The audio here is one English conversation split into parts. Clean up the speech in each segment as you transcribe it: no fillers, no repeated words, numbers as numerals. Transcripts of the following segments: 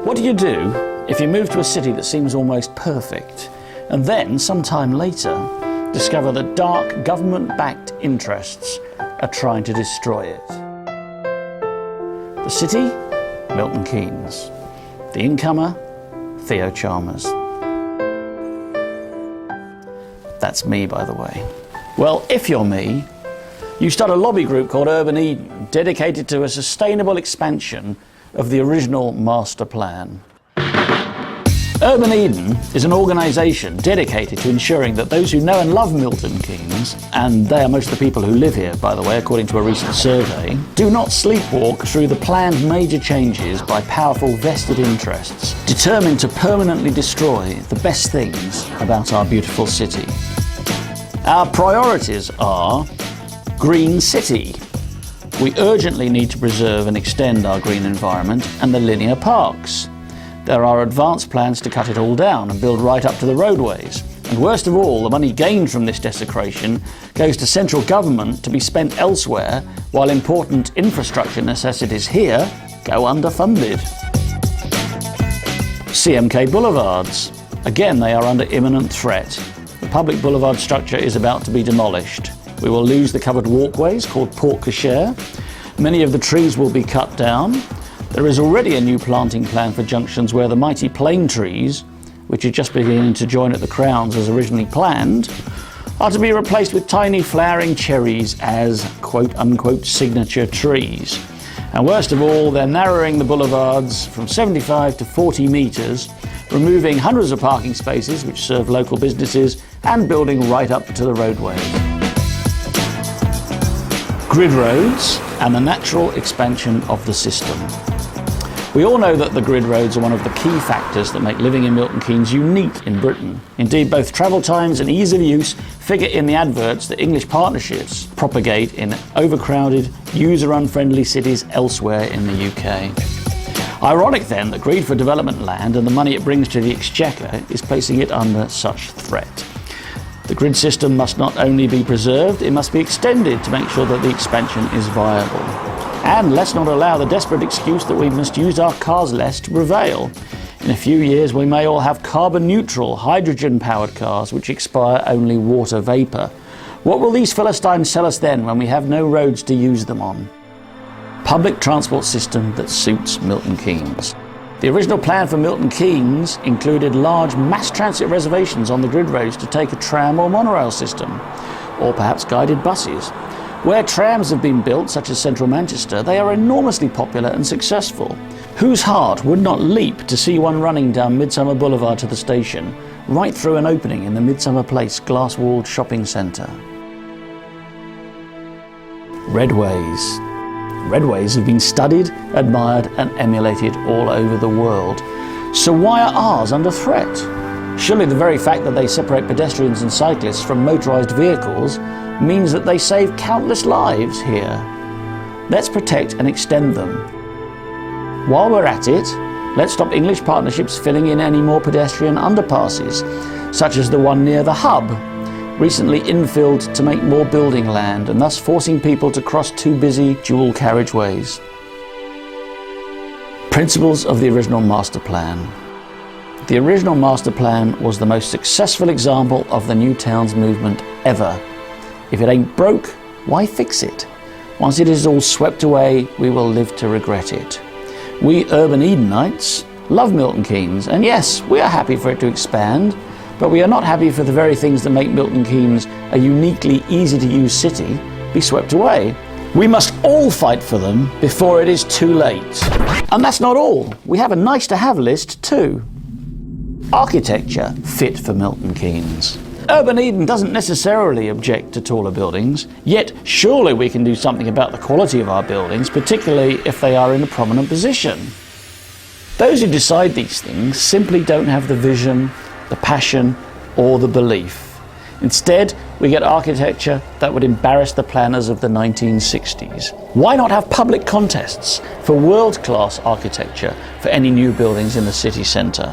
What do you do if you move to a city that seems almost perfect and then, sometime later, discover that dark government-backed interests are trying to destroy it? The city? Milton Keynes. The incomer? Theo Chalmers. That's me, by the way. Well, if you're me, you start a lobby group called Urban Eden, dedicated to a sustainable expansion of the original master plan. Urban Eden is an organisation dedicated to ensuring that those who know and love Milton Keynes, and they are most of the people who live here, by the way, according to a recent survey, do not sleepwalk through the planned major changes by powerful vested interests, determined to permanently destroy the best things about our beautiful city. Our priorities are Green City. We urgently need to preserve and extend our green environment and the linear parks. There are advanced plans to cut it all down and build right up to the roadways. And worst of all, the money gained from this desecration goes to central government to be spent elsewhere, while important infrastructure necessities here go underfunded. CMK boulevards. Again, they are under imminent threat. The public boulevard structure is about to be demolished. We will lose the covered walkways called porte cochere. Many of the trees will be cut down. There is already a new planting plan for junctions where the mighty plane trees, which are just beginning to join at the crowns as originally planned, are to be replaced with tiny flowering cherries as quote-unquote signature trees. And worst of all, they're narrowing the boulevards from 75 to 40 metres, removing hundreds of parking spaces which serve local businesses and building right up to the roadways. Grid roads and the natural expansion of the system. We all know that the grid roads are one of the key factors that make living in Milton Keynes unique in Britain. Indeed, both travel times and ease of use figure in the adverts that English partnerships propagate in overcrowded, user-unfriendly cities elsewhere in the UK. Ironic then that greed for development land and the money it brings to the exchequer is placing it under such threat. The grid system must not only be preserved, it must be extended to make sure that the expansion is viable. And let's not allow the desperate excuse that we must use our cars less to prevail. In a few years we may all have carbon-neutral, hydrogen-powered cars which expire only water vapour. What will these Philistines sell us then when we have no roads to use them on? Public transport system that suits Milton Keynes. The original plan for Milton Keynes included large mass transit reservations on the grid roads to take a tram or monorail system, or perhaps guided buses. Where trams have been built, such as central Manchester, they are enormously popular and successful. Whose heart would not leap to see one running down Midsummer Boulevard to the station, right through an opening in the Midsummer Place glass-walled shopping centre? Redways. Redways have been studied, admired and emulated all over the world. So why are ours under threat? Surely the very fact that they separate pedestrians and cyclists from motorised vehicles means that they save countless lives here. Let's protect and extend them. While we're at it, let's stop English partnerships filling in any more pedestrian underpasses, such as the one near the hub, recently infilled to make more building land and thus forcing people to cross too busy dual carriageways. Principles of the original master plan. The original master plan was the most successful example of the new towns movement ever. If it ain't broke, why fix it? Once it is all swept away, we will live to regret it. We Urban Edenites love Milton Keynes, and yes, we are happy for it to expand, but we are not happy for the very things that make Milton Keynes a uniquely easy-to-use city be swept away. We must all fight for them before it is too late. And that's not all. We have a nice-to-have list too. Architecture fit for Milton Keynes. Urban Eden doesn't necessarily object to taller buildings, yet surely we can do something about the quality of our buildings, particularly if they are in a prominent position. Those who decide these things simply don't have the vision, the passion or the belief. Instead, we get architecture that would embarrass the planners of the 1960s. Why not have public contests for world-class architecture for any new buildings in the city centre?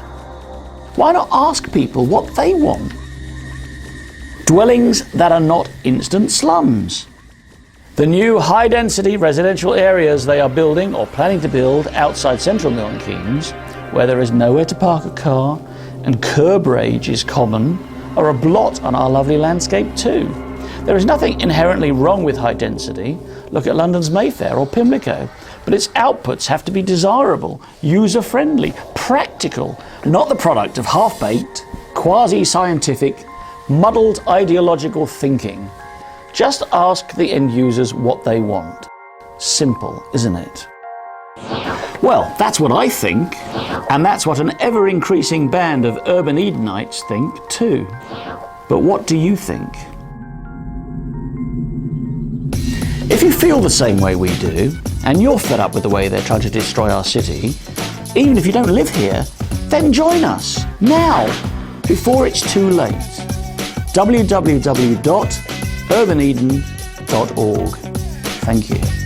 Why not ask people what they want? Dwellings that are not instant slums. The new high-density residential areas they are building or planning to build outside central Milton Keynes where there is nowhere to park a car and curb rage is common, are a blot on our lovely landscape too. There is nothing inherently wrong with high density. Look at London's Mayfair or Pimlico. But its outputs have to be desirable, user-friendly, practical, not the product of half-baked, quasi-scientific, muddled ideological thinking. Just ask the end users what they want. Simple, isn't it? Well, that's what I think, and that's what an ever-increasing band of urban Edenites think too. But what do you think? If you feel the same way we do, and you're fed up with the way they're trying to destroy our city, even if you don't live here, then join us now, before it's too late. www.urbaneden.org. Thank you.